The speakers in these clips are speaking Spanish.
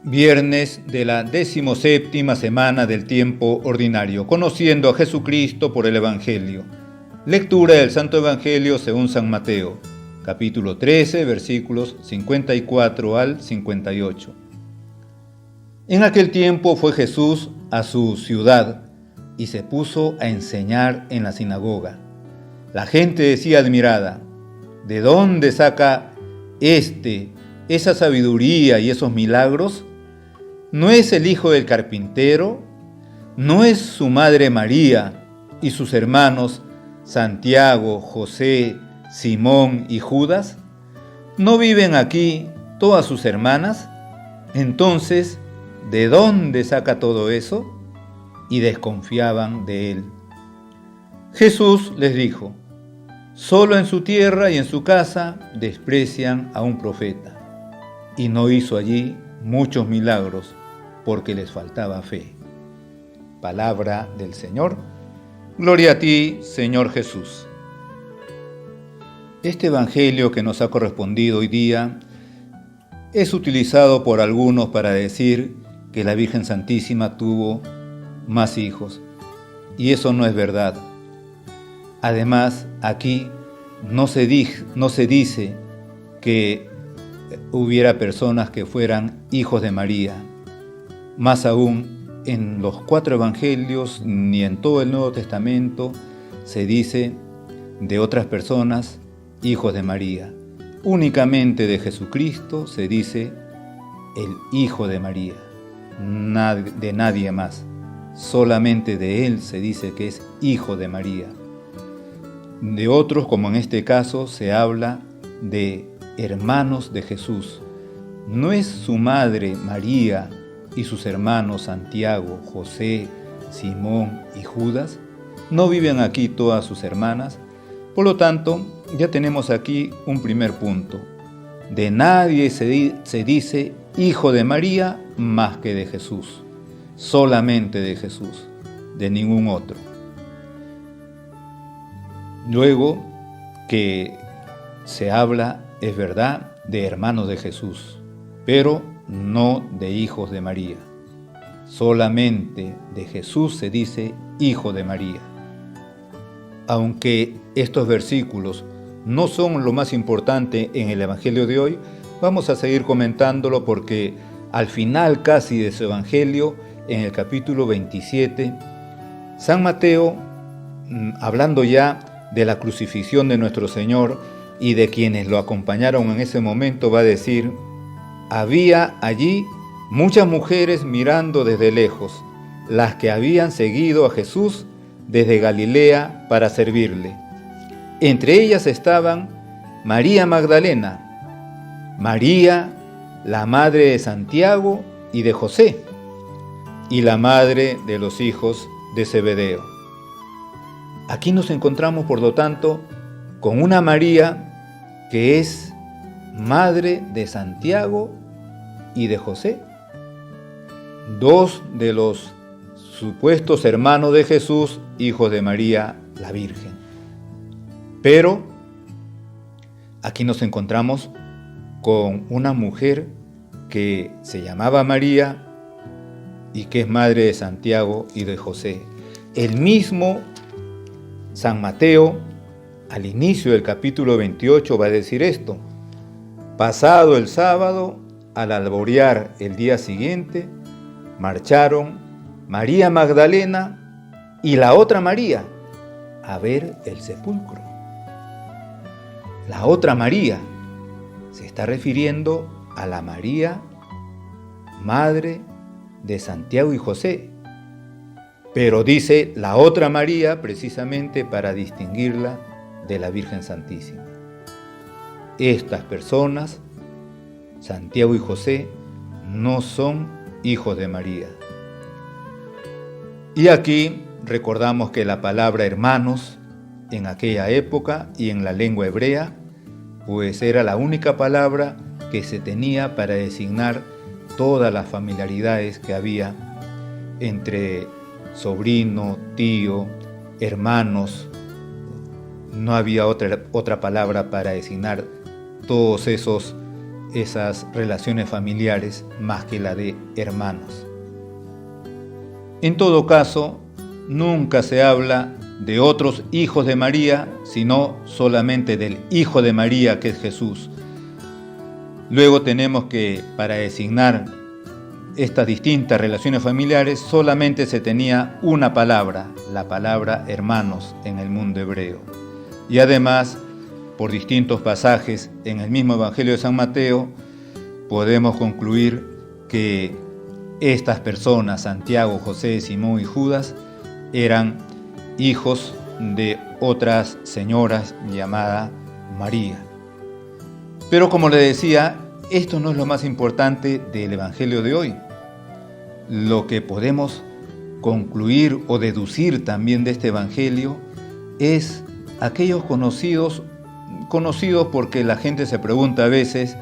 Viernes de la 17ª semana del tiempo ordinario, conociendo a Jesucristo por el Evangelio. Lectura del Santo Evangelio según San Mateo, capítulo 13, versículos 54 al 58. En aquel tiempo fue Jesús a su ciudad y se puso a enseñar en la sinagoga. La gente decía admirada: ¿de dónde saca esa sabiduría y esos milagros? ¿No es el hijo del carpintero? ¿No es su madre María y sus hermanos Santiago, José, Simón y Judas? ¿No viven aquí todas sus hermanas? Entonces, ¿de dónde saca todo eso? Y desconfiaban de él. Jesús les dijo: solo en su tierra y en su casa desprecian a un profeta. Y no hizo allí muchos milagros, porque les faltaba fe. Palabra del Señor. Gloria a ti, Señor Jesús. Este evangelio que nos ha correspondido hoy día es utilizado por algunos para decir que la Virgen Santísima tuvo más hijos, y eso no es verdad. Además, aquí no se dice que hubiera personas que fueran hijos de María. Más aún, en los 4 evangelios ni en todo el Nuevo Testamento se dice de otras personas hijos de María. Únicamente de Jesucristo se dice el Hijo de María, de nadie más. Solamente de Él se dice que es Hijo de María. De otros, como en este caso, se habla de hermanos de Jesús. ¿No es su madre María y sus hermanos Santiago, José, Simón y Judas? ¿No viven aquí todas sus hermanas? Por lo tanto, ya tenemos aquí un primer punto. De nadie se dice hijo de María más que de Jesús. Solamente de Jesús, de ningún otro. Luego que se habla, es verdad, de hermanos de Jesús, pero no de hijos de María. Solamente de Jesús se dice hijo de María. Aunque estos versículos no son lo más importante en el Evangelio de hoy, vamos a seguir comentándolo porque al final casi de su Evangelio, en el capítulo 27, San Mateo, hablando ya de la crucifixión de nuestro Señor y de quienes lo acompañaron en ese momento, va a decir: había allí muchas mujeres mirando desde lejos, las que habían seguido a Jesús desde Galilea para servirle. Entre ellas estaban María Magdalena, María, la madre de Santiago y de José, y la madre de los hijos de Zebedeo. Aquí nos encontramos, por lo tanto, con una María que es madre de Santiago y de José, 2 de los supuestos hermanos de Jesús, hijos de María la Virgen. Pero aquí nos encontramos con una mujer que se llamaba María y que es madre de Santiago y de José. El mismo San Mateo, al inicio del capítulo 28, va a decir esto: pasado el sábado, al alborear el día siguiente, marcharon María Magdalena y la otra María a ver el sepulcro. La otra María se está refiriendo a la María, madre de Santiago y José, pero dice la otra María precisamente para distinguirla de la Virgen Santísima. Estas personas, Santiago y José, no son hijos de María. Y aquí recordamos que la palabra hermanos en aquella época y en la lengua hebrea, pues era la única palabra que se tenía para designar todas las familiaridades que había entre sobrino, tío, hermanos. No había otra palabra para designar todos esos esas relaciones familiares más que la de hermanos. En todo caso, nunca se habla de otros hijos de María, sino solamente del Hijo de María, que es Jesús. Luego tenemos que, para designar estas distintas relaciones familiares, solamente se tenía una palabra, la palabra hermanos en el mundo hebreo. Y además, por distintos pasajes en el mismo Evangelio de San Mateo, podemos concluir que estas personas, Santiago, José, Simón y Judas, eran hijos de otras señoras llamada María. Pero como le decía, esto no es lo más importante del Evangelio de hoy. Lo que podemos concluir o deducir también de este Evangelio es aquellos conocidos porque la gente se pregunta a veces,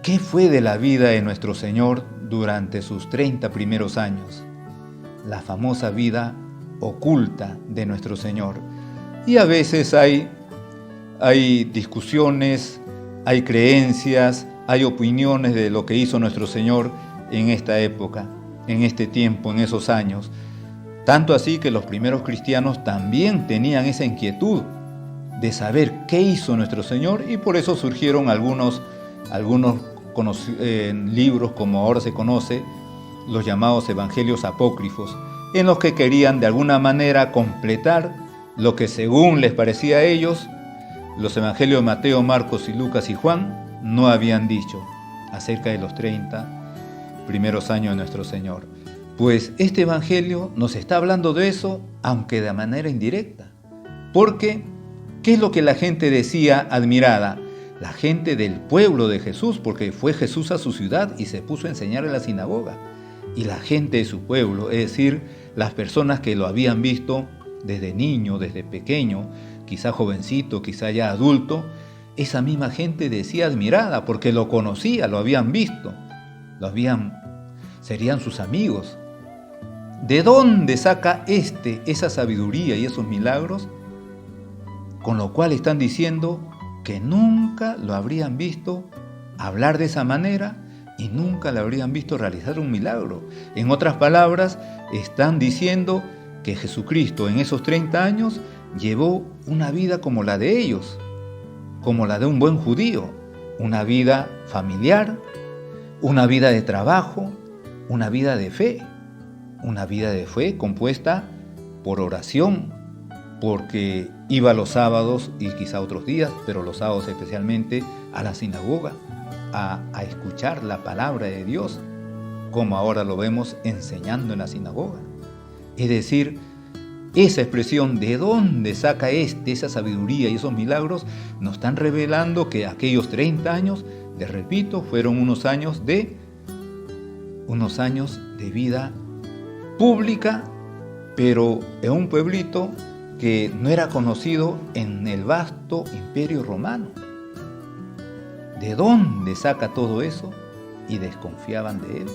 ¿qué fue de la vida de nuestro Señor durante sus 30 primeros años? La famosa vida oculta de nuestro Señor. Y a veces hay discusiones, hay creencias, hay opiniones de lo que hizo nuestro Señor en esta época, en este tiempo, en esos años. Tanto así que los primeros cristianos también tenían esa inquietud de saber qué hizo nuestro Señor, y por eso surgieron algunos libros, como ahora se conoce, los llamados evangelios apócrifos, en los que querían de alguna manera completar lo que según les parecía a ellos, los evangelios de Mateo, Marcos y Lucas y Juan no habían dicho acerca de los 30 primeros años de nuestro Señor. Pues este evangelio nos está hablando de eso, aunque de manera indirecta. Porque, ¿qué es lo que la gente decía admirada? La gente del pueblo de Jesús, porque fue Jesús a su ciudad y se puso a enseñar en la sinagoga. Y la gente de su pueblo, es decir, las personas que lo habían visto desde niño, desde pequeño, quizá jovencito, quizá ya adulto, esa misma gente decía admirada porque lo conocía, lo habían visto, serían sus amigos. ¿De dónde saca esa sabiduría y esos milagros? Con lo cual están diciendo que nunca lo habrían visto hablar de esa manera y nunca lo habrían visto realizar un milagro. En otras palabras, están diciendo que Jesucristo en esos 30 años llevó una vida como la de ellos, como la de un buen judío, una vida familiar, una vida de trabajo, una vida de fe compuesta por oración, porque iba los sábados y quizá otros días, pero los sábados especialmente, a la sinagoga, a escuchar la palabra de Dios, como ahora lo vemos enseñando en la sinagoga. Es decir, esa expresión de dónde saca esa sabiduría y esos milagros nos están revelando que aquellos 30 años, les repito, fueron unos años de vida pública, pero en un pueblito que no era conocido en el vasto imperio romano. ¿De dónde saca todo eso? Y desconfiaban de él.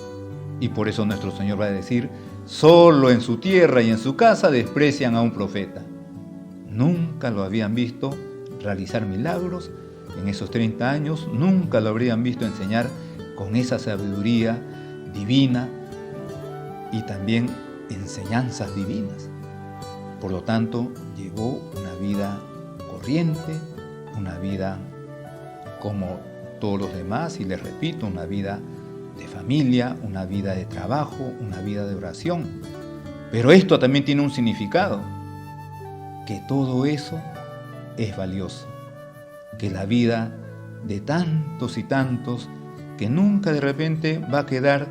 Y por eso nuestro Señor va a decir, solo en su tierra y en su casa desprecian a un profeta. Nunca lo habían visto realizar milagros en esos 30 años, nunca lo habrían visto enseñar con esa sabiduría divina y también enseñanzas divinas. Por lo tanto, llevó una vida corriente, una vida como todos los demás, y les repito, una vida de familia, una vida de trabajo, una vida de oración. Pero esto también tiene un significado, que todo eso es valioso, que la vida de tantos y tantos, que nunca de repente va a quedar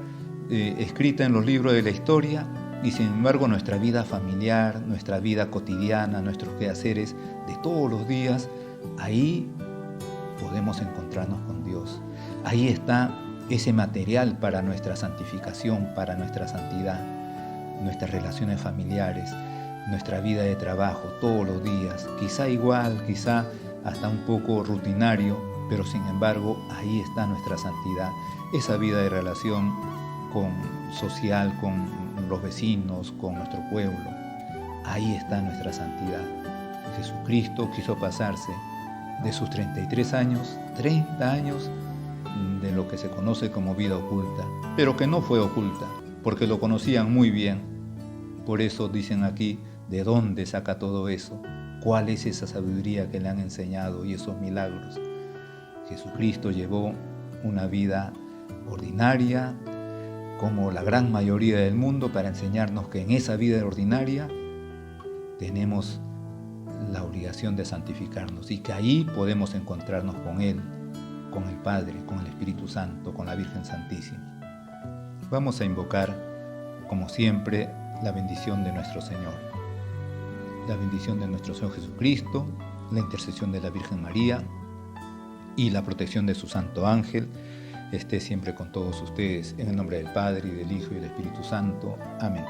escrita en los libros de la historia, y sin embargo nuestra vida familiar, nuestra vida cotidiana, nuestros quehaceres de todos los días, ahí podemos encontrarnos con Dios. Ahí está ese material para nuestra santificación, para nuestra santidad, nuestras relaciones familiares, nuestra vida de trabajo todos los días, quizá igual, quizá hasta un poco rutinario, pero sin embargo ahí está nuestra santidad, esa vida de relación social con los vecinos, con nuestro pueblo. Ahí está nuestra santidad. Jesucristo quiso pasarse de sus 33 años, 30 años de lo que se conoce como vida oculta, pero que no fue oculta, porque lo conocían muy bien. Por eso dicen aquí, ¿de dónde saca todo eso? ¿Cuál es esa sabiduría que le han enseñado y esos milagros? Jesucristo llevó una vida ordinaria, como la gran mayoría del mundo, para enseñarnos que en esa vida ordinaria tenemos la obligación de santificarnos y que ahí podemos encontrarnos con Él, con el Padre, con el Espíritu Santo, con la Virgen Santísima. Vamos a invocar, como siempre, la bendición de nuestro Señor. La bendición de nuestro Señor Jesucristo, la intercesión de la Virgen María y la protección de su Santo Ángel esté siempre con todos ustedes. En el nombre del Padre, y del Hijo, y del Espíritu Santo. Amén.